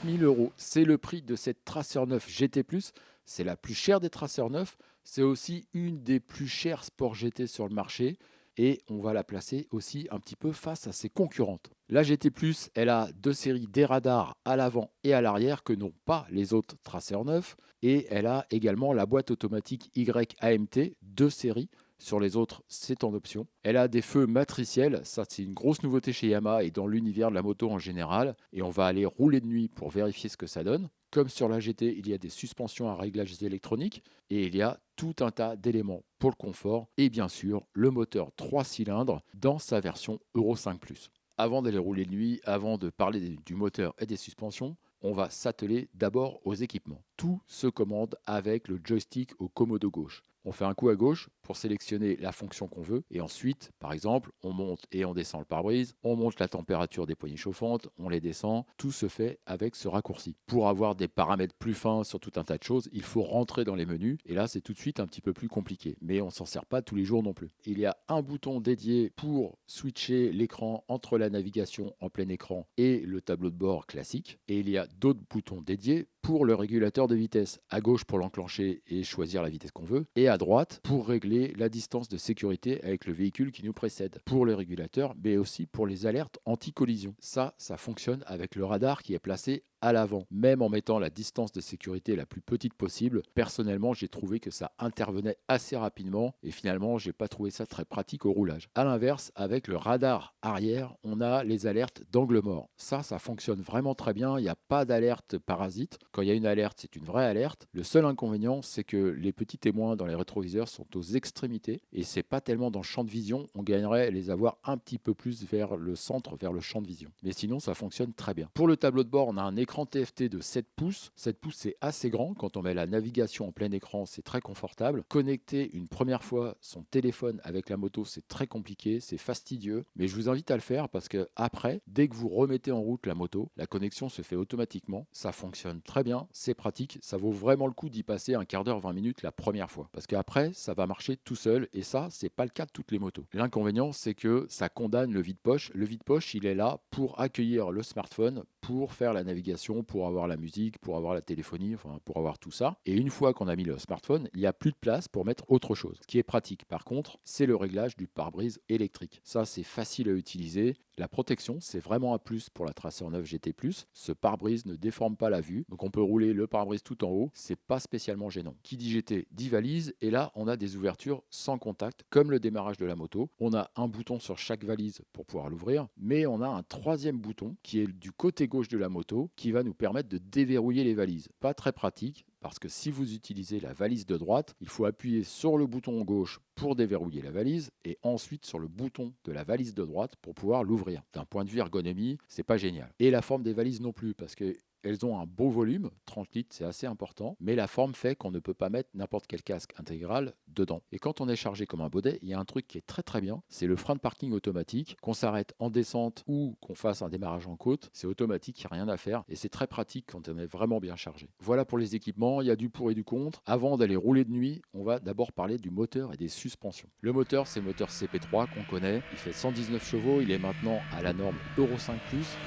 9 000 €. C'est le prix de cette Tracer 9 GT+. C'est la plus chère des Tracer 9. C'est aussi une des plus chères Sport GT sur le marché. Et on va la placer aussi un petit peu face à ses concurrentes. La GT+, elle a deux séries des radars à l'avant et à l'arrière que n'ont pas les autres Tracer 9. Et elle a également la boîte automatique YAMT, deux séries. Sur les autres, c'est en option. Elle a des feux matriciels, ça c'est une grosse nouveauté chez Yamaha et dans l'univers de la moto en général. Et on va aller rouler de nuit pour vérifier ce que ça donne. Comme sur la GT, il y a des suspensions à réglages électroniques et il y a tout un tas d'éléments pour le confort et bien sûr le moteur 3 cylindres dans sa version Euro 5+. Avant d'aller rouler de nuit, avant de parler du moteur et des suspensions, on va s'atteler d'abord aux équipements. Tout se commande avec le joystick au commodo gauche. On fait un coup à gauche pour sélectionner la fonction qu'on veut et ensuite, par exemple, on monte et on descend le pare-brise, on monte la température des poignées chauffantes, on les descend, tout se fait avec ce raccourci. Pour avoir des paramètres plus fins sur tout un tas de choses, il faut rentrer dans les menus et là c'est tout de suite un petit peu plus compliqué, mais on ne s'en sert pas tous les jours non plus. Il y a un bouton dédié pour switcher l'écran entre la navigation en plein écran et le tableau de bord classique et il y a d'autres boutons dédiés pour le régulateur de vitesse, à gauche pour l'enclencher et choisir la vitesse qu'on veut, et à droite pour régler la distance de sécurité avec le véhicule qui nous précède, pour le régulateur, mais aussi pour les alertes anti-collision. Ça fonctionne avec le radar qui est placé à l'avant, même en mettant la distance de sécurité la plus petite possible. Personnellement, j'ai trouvé que ça intervenait assez rapidement et finalement, j'ai pas trouvé ça très pratique au roulage. À l'inverse, avec le radar arrière, on a les alertes d'angle mort. Ça fonctionne vraiment très bien. Il n'y a pas d'alerte parasite. Quand il y a une alerte, c'est une vraie alerte. Le seul inconvénient, c'est que les petits témoins dans les rétroviseurs sont aux extrémités et c'est pas tellement dans le champ de vision. On gagnerait à les avoir un petit peu plus vers le centre, vers le champ de vision. Mais sinon, ça fonctionne très bien. Pour le tableau de bord, on a un écran TFT de 7 pouces. 7 pouces, c'est assez grand. Quand on met la navigation en plein écran, c'est très confortable. Connecter une première fois son téléphone avec la moto, c'est très compliqué, c'est fastidieux. Mais je vous invite à le faire parce que après, dès que vous remettez en route la moto, la connexion se fait automatiquement. Ça fonctionne très bien, c'est pratique. Ça vaut vraiment le coup d'y passer un quart d'heure, 20 minutes la première fois. Parce qu'après, ça va marcher tout seul et ça, c'est pas le cas de toutes les motos. L'inconvénient, c'est que ça condamne le vide-poche. Le vide-poche, il est là pour accueillir le smartphone, pour faire la navigation, pour avoir la musique, pour avoir la téléphonie, enfin pour avoir tout ça. Et une fois qu'on a mis le smartphone, il n'y a plus de place pour mettre autre chose. Ce qui est pratique, par contre, c'est le réglage du pare-brise électrique. Ça, c'est facile à utiliser. La protection, c'est vraiment un plus pour la Tracer 9 GT+. Ce pare-brise ne déforme pas la vue, donc on peut rouler le pare-brise tout en haut. C'est pas spécialement gênant. Qui dit GT dit valise, et là, on a des ouvertures sans contact, comme le démarrage de la moto. On a un bouton sur chaque valise pour pouvoir l'ouvrir, mais on a un troisième bouton qui est du côté gauche de la moto, qui va nous permettre de déverrouiller les valises. Pas très pratique, parce que si vous utilisez la valise de droite, il faut appuyer sur le bouton gauche pour déverrouiller la valise et ensuite sur le bouton de la valise de droite pour pouvoir l'ouvrir. D'un point de vue ergonomie, c'est pas génial. Et la forme des valises non plus, parce que elles ont un beau volume, 30 litres, c'est assez important, mais la forme fait qu'on ne peut pas mettre n'importe quel casque intégral dedans. Et quand on est chargé comme un baudet, il y a un truc qui est très très bien, c'est le frein de parking automatique. Qu'on s'arrête en descente ou qu'on fasse un démarrage en côte, c'est automatique, il n'y a rien à faire et c'est très pratique quand on est vraiment bien chargé. Voilà pour les équipements, il y a du pour et du contre. Avant d'aller rouler de nuit, on va d'abord parler du moteur et des suspensions. Le moteur, c'est le moteur CP3 qu'on connaît, il fait 119 chevaux, il est maintenant à la norme Euro 5+.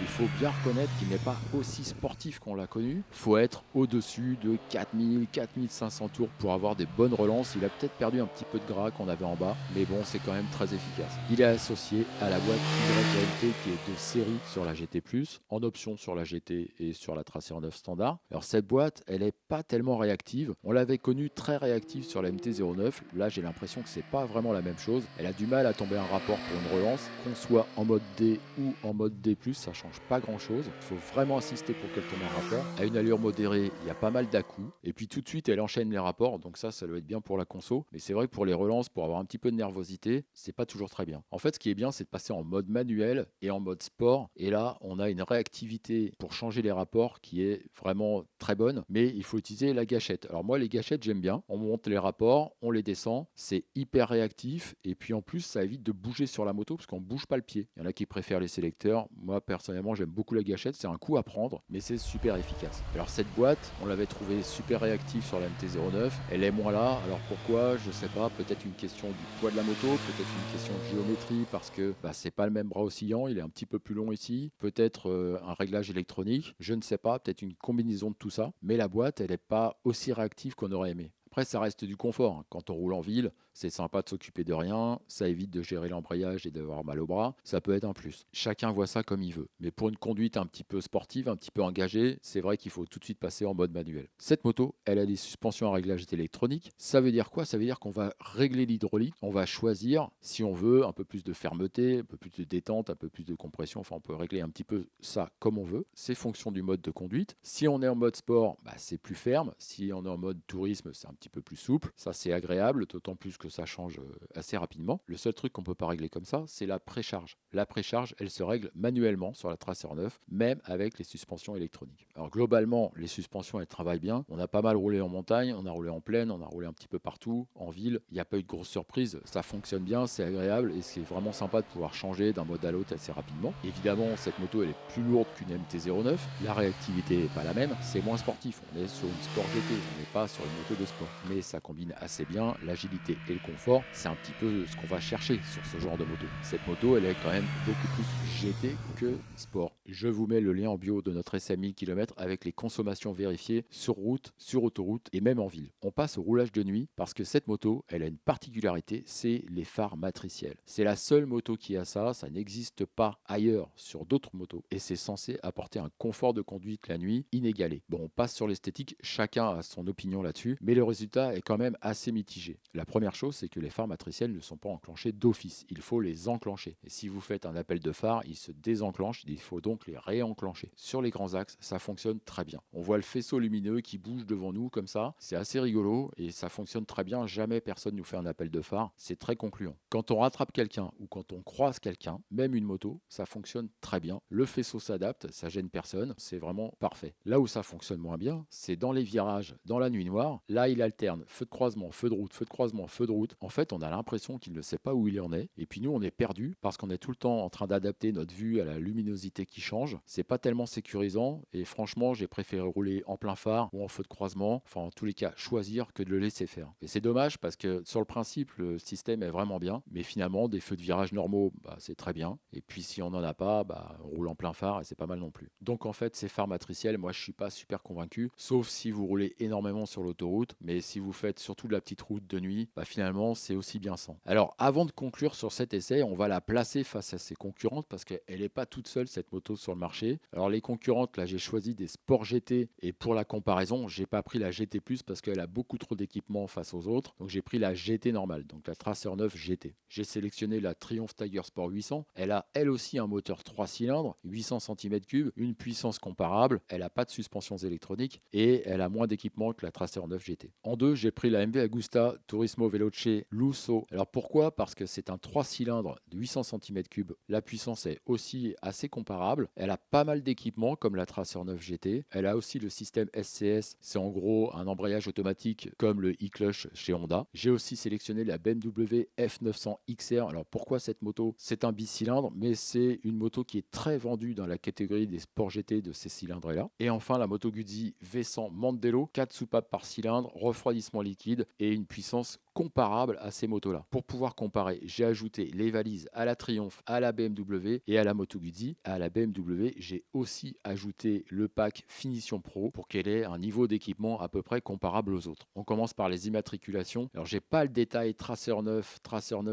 Il faut bien reconnaître qu'il n'est pas aussi sportif qu'on l'a connu. Il faut être au-dessus de 4000, 4500 tours pour avoir des bonnes relances. Il a peut-être perdu un petit peu de gras qu'on avait en bas, mais bon, c'est quand même très efficace. Il est associé à la boîte YLT qui est de série sur la GT+, en option sur la GT et sur la Tracer 9 standard. Alors cette boîte, elle n'est pas tellement réactive. On l'avait connue très réactive sur la MT-09. Là, j'ai l'impression que c'est pas vraiment la même chose. Elle a du mal à tomber un rapport pour une relance, qu'on soit en mode D ou en mode D+, ça change pas grand-chose. Il faut vraiment insister pour qu'elle tombe un rapport. À une allure modérée, il y a pas mal d'à-coups. Et puis tout de suite, elle enchaîne les rapports. Donc ça doit être bien pour la conso. Mais c'est vrai que pour les relances, pour avoir un petit peu de nervosité, c'est pas toujours très bien. En fait, ce qui est bien, c'est de passer en mode manuel et en mode sport. Et là, on a une réactivité pour changer les rapports qui est vraiment très bonne. Mais il faut utiliser la gâchette. Alors moi, les gâchettes, j'aime bien. On monte les rapports, on les descend. C'est hyper réactif. Et puis en plus, ça évite de bouger sur la moto parce qu'on bouge pas le pied. Il y en a qui préfèrent les sélecteurs. Moi, personnellement, j'aime beaucoup la gâchette. C'est un coup à prendre. Mais c'est super efficace. Alors cette boîte, on l'avait trouvée super réactive sur la MT-09, elle est moins là. Alors pourquoi? Je sais pas, peut-être une question du poids de la moto, peut-être une question de géométrie parce que c'est pas le même bras oscillant, il est un petit peu plus long ici, peut-être un réglage électronique, je ne sais pas, peut-être une combinaison de tout ça, mais la boîte, elle n'est pas aussi réactive qu'on aurait aimé. Après, ça reste du confort, hein. Quand on roule en ville, c'est sympa de s'occuper de rien, ça évite de gérer l'embrayage et d'avoir mal au bras, ça peut être un plus. Chacun voit ça comme il veut. Mais pour une conduite un petit peu sportive, un petit peu engagée, c'est vrai qu'il faut tout de suite passer en mode manuel. Cette moto, elle a des suspensions à réglage électronique. Ça veut dire quoi? Ça veut dire qu'on va régler l'hydraulique, on va choisir si on veut un peu plus de fermeté, un peu plus de détente, un peu plus de compression, enfin on peut régler un petit peu ça comme on veut. C'est fonction du mode de conduite. Si on est en mode sport, c'est plus ferme. Si on est en mode tourisme, c'est un petit peu plus souple. Ça, c'est agréable, d'autant plus que ça change assez rapidement. Le seul truc qu'on ne peut pas régler comme ça, c'est la précharge. La précharge, elle se règle manuellement sur la Tracer 9, même avec les suspensions électroniques. Alors globalement, les suspensions, elles travaillent bien. On a pas mal roulé en montagne, on a roulé en plaine, on a roulé un petit peu partout, en ville. Il n'y a pas eu de grosses surprises. Ça fonctionne bien, c'est agréable et c'est vraiment sympa de pouvoir changer d'un mode à l'autre assez rapidement. Évidemment, cette moto, elle est plus lourde qu'une MT-09. La réactivité n'est pas la même. C'est moins sportif. On est sur une Sport GT, on n'est pas sur une moto de sport. Mais ça combine assez bien l'agilité et le confort. C'est un petit peu ce qu'on va chercher sur ce genre de moto. Cette moto, elle est quand même beaucoup plus GT que sport. Je vous mets le lien en bio de notre essai 1000 km avec les consommations vérifiées sur route, sur autoroute et même en ville. On passe au roulage de nuit parce que cette moto, elle a une particularité, c'est les phares matriciels. C'est la seule moto qui a ça, ça n'existe pas ailleurs sur d'autres motos et c'est censé apporter un confort de conduite la nuit inégalé. Bon, on passe sur l'esthétique, chacun a son opinion là-dessus, mais le résultat est quand même assez mitigé. La première chose, c'est que les phares matriciels ne sont pas enclenchés d'office, il faut les enclencher. Et si vous faites un appel de phare, ils se désenclenchent, il faut donc les réenclencher. Sur les grands axes, ça fonctionne très bien. On voit le faisceau lumineux qui bouge devant nous comme ça, c'est assez rigolo et ça fonctionne très bien, jamais personne nous fait un appel de phare, c'est très concluant. Quand on rattrape quelqu'un ou quand on croise quelqu'un, même une moto, ça fonctionne très bien. Le faisceau s'adapte, ça gêne personne, c'est vraiment parfait. Là où ça fonctionne moins bien, c'est dans les virages, dans la nuit noire. Là, il alterne feu de croisement, feu de route, feu de croisement, feu de route. En fait, on a l'impression qu'il ne sait pas où il en est. Et puis nous, on est perdu parce qu'on est tout le temps en train d'adapter notre vue à la luminosité qui change. C'est pas tellement sécurisant. Et franchement, j'ai préféré rouler en plein phare ou en feu de croisement. Enfin, en tous les cas, choisir que de le laisser faire. Et c'est dommage parce que sur le principe, le système est vraiment bien. Mais finalement, des feux de virage normaux, c'est très bien. Et puis si on n'en a pas, on roule en plein phare et c'est pas mal non plus. Donc en fait, ces phares matriciels, moi je suis pas super convaincu, sauf si vous roulez énormément sur l'autoroute, mais si vous faites surtout de la petite route de nuit, finalement c'est aussi bien sans. Alors avant de conclure sur cet essai, on va la placer face à ses concurrentes parce qu'elle n'est pas toute seule cette moto sur le marché. Alors les concurrentes, là j'ai choisi des Sport GT et pour la comparaison, j'ai pas pris la GT+, parce qu'elle a beaucoup trop d'équipements face aux autres, donc j'ai pris la GT normale, donc la Tracer 9 GT. J'ai sélectionné la Triumph Tiger Sport 800, elle a elle aussi un moteur 3 cylindres, 800 cm3, une puissance comparable, elle n'a pas de suspensions électroniques et elle a moins d'équipement que la Tracer 9 GT. En deux, j'ai pris la MV Agusta Turismo Veloce Lusso. Alors pourquoi? Parce que c'est un 3 cylindres de 800 cm3, la puissance est aussi assez comparable, elle a pas mal d'équipements comme la Tracer 9 GT, elle a aussi le système SCS, c'est en gros un embrayage automatique comme le e-clutch chez Honda. J'ai aussi sélectionné la BMW F900 XR. Alors pourquoi cette moto? C'est un bicylindre, mais c'est une moto qui est très vendue dans la catégorie des sports GT de ces cylindres-là. Et enfin, la Moto Guzzi V100 Mandello, 4 soupapes par cylindre, refroidissement liquide et une puissance comparable à ces motos-là. Pour pouvoir comparer, j'ai ajouté les valises à la Triumph, à la BMW et à la Moto Guzzi. À la BMW, j'ai aussi ajouté le pack Finition Pro pour qu'elle ait un niveau d'équipement à peu près comparable aux autres. On commence par les immatriculations. Alors, j'ai pas le détail Tracer 9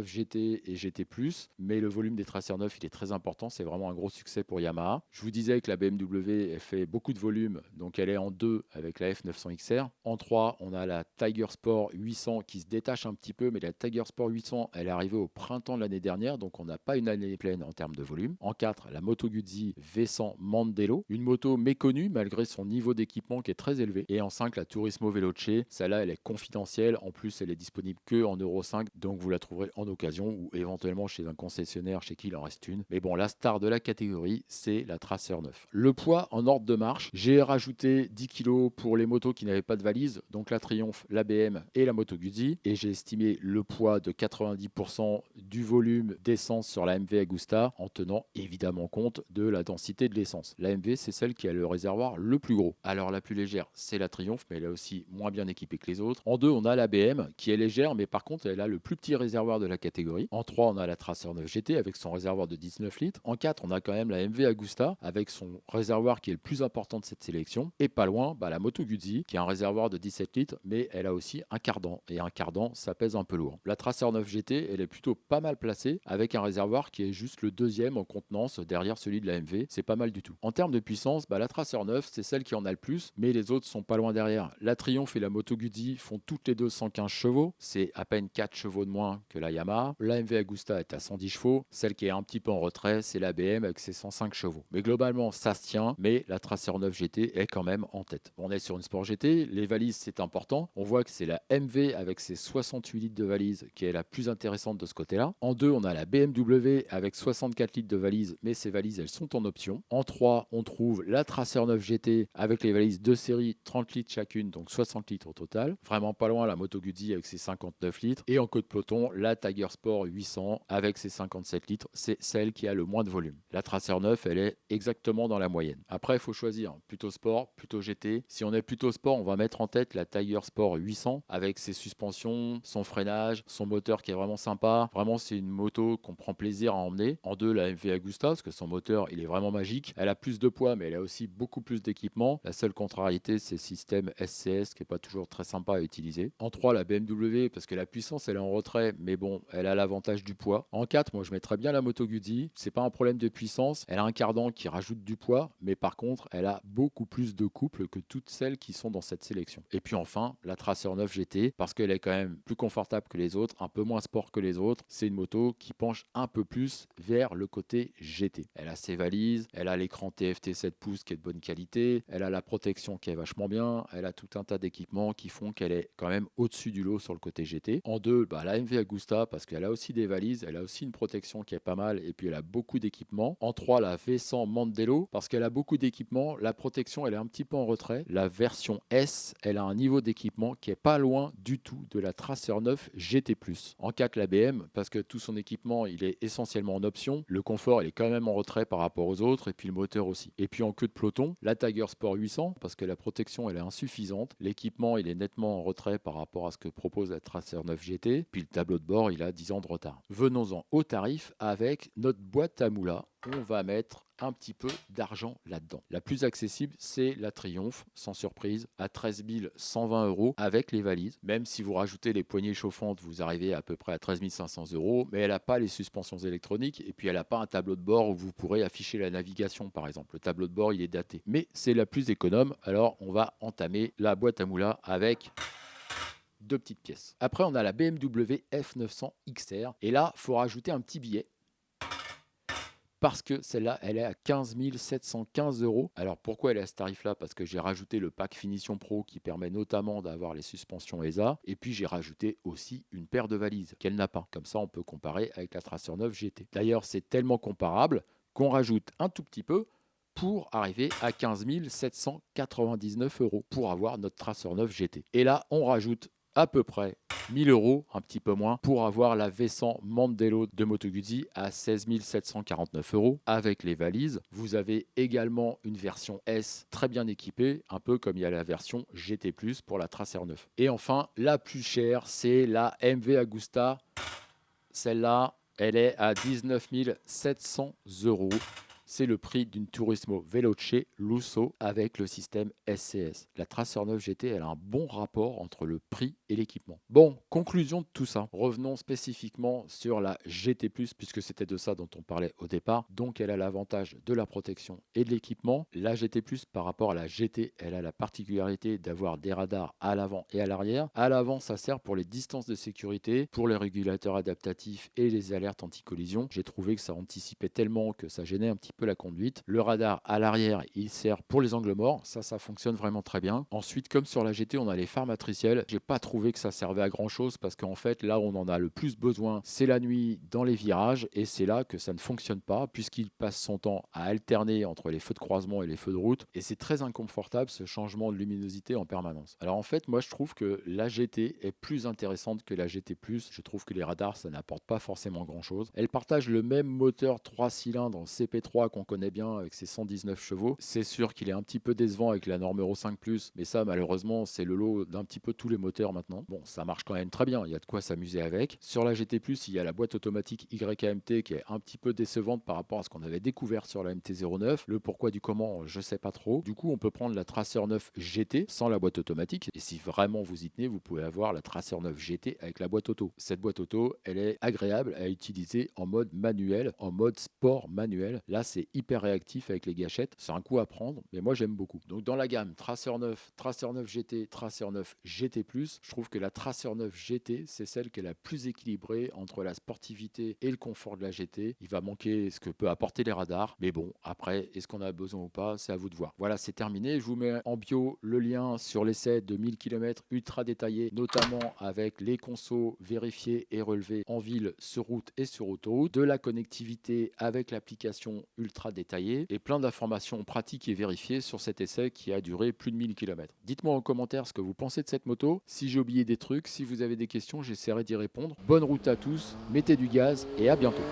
GT et GT+, mais le volume des Tracer 9, il est très important. C'est vraiment un gros succès pour Yamaha. Je vous disais que la BMW, elle fait beaucoup de volume, donc elle est en 2 avec la F900 XR. En 3, on a la Tiger Sport 800 qui se détache un petit peu, mais la Tiger Sport 800, elle est arrivée au printemps de l'année dernière, donc on n'a pas une année pleine en termes de volume. En 4, la Moto Guzzi V100 Mandello, une moto méconnue malgré son niveau d'équipement qui est très élevé. Et en 5, la Turismo Veloce, celle-là, elle est confidentielle. En plus, elle est disponible que en Euro 5, donc vous la trouverez en occasion ou éventuellement chez un concessionnaire chez qui il en reste une. Mais bon, la star de la catégorie, c'est la Tracer 9. Le poids en ordre de marche, j'ai rajouté 10 kg pour les motos qui n'avaient pas de valise, donc la Triumph, la BM et la Moto Guzzi, et j'ai estimé le poids de 90% du volume d'essence sur la MV Agusta en tenant évidemment compte de la la densité de l'essence. La MV, c'est celle qui a le réservoir le plus gros. Alors la plus légère, c'est la Triumph, mais elle est aussi moins bien équipée que les autres. En 2, on a la BM qui est légère, mais par contre, elle a le plus petit réservoir de la catégorie. En 3, on a la Tracer 9 GT avec son réservoir de 19 litres. En 4, on a quand même la MV Agusta avec son réservoir qui est le plus important de cette sélection. Et pas loin, la Moto Guzzi qui a un réservoir de 17 litres, mais elle a aussi un cardan. Et un cardan, ça pèse un peu lourd. La Tracer 9 GT, elle est plutôt pas mal placée avec un réservoir qui est juste le deuxième en contenance derrière celui de la MV. C'est pas mal du tout. En termes de puissance, la Tracer 9, c'est celle qui en a le plus, mais les autres sont pas loin derrière. La Triumph et la Moto Guzzi font toutes les deux 115 chevaux. C'est à peine 4 chevaux de moins que la Yamaha. La MV Agusta est à 110 chevaux. Celle qui est un petit peu en retrait, c'est la BM avec ses 105 chevaux. Mais globalement, ça se tient, mais la Tracer 9 GT est quand même en tête. On est sur une Sport GT, les valises c'est important. On voit que c'est la MV avec ses 68 litres de valise qui est la plus intéressante de ce côté-là. En 2, on a la BMW avec 64 litres de valise, mais ces valises elles sont en option. En 3, on trouve la Tracer 9 GT avec les valises de série 30 litres chacune, donc 60 litres au total. Vraiment pas loin la Moto Guzzi avec ses 59 litres. Et en queue de peloton, la Tiger Sport 800 avec ses 57 litres. C'est celle qui a le moins de volume. La Tracer 9, elle est exactement dans la moyenne. Après, il faut choisir plutôt sport, plutôt GT. Si on est plutôt sport, on va mettre en tête la Tiger Sport 800 avec ses suspensions, son freinage, son moteur qui est vraiment sympa. Vraiment, c'est une moto qu'on prend plaisir à emmener. En 2, la MV Agusta, parce que son moteur, il est vraiment magique. Elle a plus de poids, mais elle a aussi beaucoup plus d'équipement. La seule contrariété, c'est le système SCS qui n'est pas toujours très sympa à utiliser. En 3, la BMW, parce que la puissance, elle est en retrait, mais bon, elle a l'avantage du poids. En 4, moi, je mettrais bien la Moto Guzzi. C'est pas un problème de puissance. Elle a un cardan qui rajoute du poids, mais par contre, elle a beaucoup plus de couple que toutes celles qui sont dans cette sélection. Et puis enfin, la Tracer 9 GT, parce qu'elle est quand même plus confortable que les autres, un peu moins sport que les autres. C'est une moto qui penche un peu plus vers le côté GT. Elle a ses valises, elle a l'écran TFT 7 pouces qui est de bonne qualité, elle a la protection qui est vachement bien, elle a tout un tas d'équipements qui font qu'elle est quand même au-dessus du lot sur le côté GT. En 2, la MV Agusta, parce qu'elle a aussi des valises, elle a aussi une protection qui est pas mal, et puis elle a beaucoup d'équipements. En 3, la V100 Mandello, parce qu'elle a beaucoup d'équipements, la protection elle est un petit peu en retrait. La version S, elle a un niveau d'équipement qui est pas loin du tout de la Tracer 9 GT+. En 4, la BM, parce que tout son équipement il est essentiellement en option. Le confort il est quand même en retrait par rapport aux autres, et puis le moteur aussi. Et puis en queue de peloton, la Tiger Sport 800, parce que la protection elle est insuffisante. L'équipement il est nettement en retrait par rapport à ce que propose la Tracer 9 GT. Puis le tableau de bord il a 10 ans de retard. Venons-en au tarif avec notre boîte à moula. On va mettre un petit peu d'argent là-dedans. La plus accessible, c'est la Triumph, sans surprise, à 13 120 € avec les valises. Même si vous rajoutez les poignées chauffantes, vous arrivez à peu près à 13 500 €, mais elle n'a pas les suspensions électroniques et puis elle n'a pas un tableau de bord où vous pourrez afficher la navigation, par exemple. Le tableau de bord, il est daté. Mais c'est la plus économe, alors on va entamer la boîte à moula avec deux petites pièces. Après, on a la BMW F900 XR et là, il faut rajouter un petit billet, parce que celle-là, elle est à 15 715 €. Alors pourquoi elle est à ce tarif-là? Parce que j'ai rajouté le pack Finition Pro qui permet notamment d'avoir les suspensions ESA. Et puis j'ai rajouté aussi une paire de valises qu'elle n'a pas. Comme ça, on peut comparer avec la Tracer 9 GT. D'ailleurs, c'est tellement comparable qu'on rajoute un tout petit peu pour arriver à 15 799 € pour avoir notre Tracer 9 GT. Et là, on rajoute à peu près 1000 €, un petit peu moins, pour avoir la V100 Mandello de Moto Guzzi à 16 749 € avec les valises. Vous avez également une version S très bien équipée, un peu comme il y a la version GT+, pour la Tracer 9. Et enfin, la plus chère, c'est la MV Agusta. Celle-là, elle est à 19 700 €. C'est le prix d'une Turismo Veloce Lusso avec le système SCS. La Tracer 9 GT, elle a un bon rapport entre le prix et l'équipement. Bon, conclusion de tout ça. Revenons spécifiquement sur la GT+, puisque c'était de ça dont on parlait au départ. Donc, elle a l'avantage de la protection et de l'équipement. La GT+, par rapport à la GT, elle a la particularité d'avoir des radars à l'avant et à l'arrière. À l'avant, ça sert pour les distances de sécurité, pour les régulateurs adaptatifs et les alertes anti-collision. J'ai trouvé que ça anticipait tellement que ça gênait un petit peu la conduite. Le radar à l'arrière, il sert pour les angles morts. Ça fonctionne vraiment très bien. Ensuite, comme sur la GT, on a les phares matriciels. J'ai pas trouvé que ça servait à grand chose parce qu'en fait, là, on en a le plus besoin, c'est la nuit dans les virages et c'est là que ça ne fonctionne pas puisqu'il passe son temps à alterner entre les feux de croisement et les feux de route et c'est très inconfortable ce changement de luminosité en permanence. Alors en fait, moi, je trouve que la GT est plus intéressante que la GT+. Je trouve que les radars, ça n'apporte pas forcément grand chose. Elle partage le même moteur 3 cylindres CP3 qu'on connaît bien avec ses 119 chevaux. C'est sûr qu'il est un petit peu décevant avec la norme Euro 5+, mais ça malheureusement c'est le lot d'un petit peu tous les moteurs maintenant. Bon, ça marche quand même très bien, il y a de quoi s'amuser avec. Sur la GT+, il y a la boîte automatique YAMT qui est un petit peu décevante par rapport à ce qu'on avait découvert sur la MT-09. Le pourquoi du comment, je sais pas trop. Du coup, on peut prendre la Tracer 9 GT sans la boîte automatique. Et si vraiment vous y tenez, vous pouvez avoir la Tracer 9 GT avec la boîte auto. Cette boîte auto, elle est agréable à utiliser en mode manuel, en mode sport manuel. Là, c'est hyper réactif avec les gâchettes. C'est un coup à prendre, mais moi j'aime beaucoup. Donc dans la gamme Tracer 9 GT, Tracer 9 GT+, je trouve que la Tracer 9 GT, c'est celle qui est la plus équilibrée entre la sportivité et le confort de la GT. Il va manquer ce que peut apporter les radars, mais bon, après, est-ce qu'on a besoin ou pas, c'est à vous de voir. Voilà, c'est terminé. Je vous mets en bio le lien sur l'essai de 1000 km ultra détaillé, notamment avec les consos vérifiés et relevés en ville, sur route et sur autoroute, de la connectivité avec l'application ultra détaillée et plein d'informations pratiques et vérifiées sur cet essai qui a duré plus de 1000 km. Dites-moi en commentaire ce que vous pensez de cette moto. Si j'ai oublié des trucs, si vous avez des questions, j'essaierai d'y répondre. Bonne route à tous, mettez du gaz et à bientôt.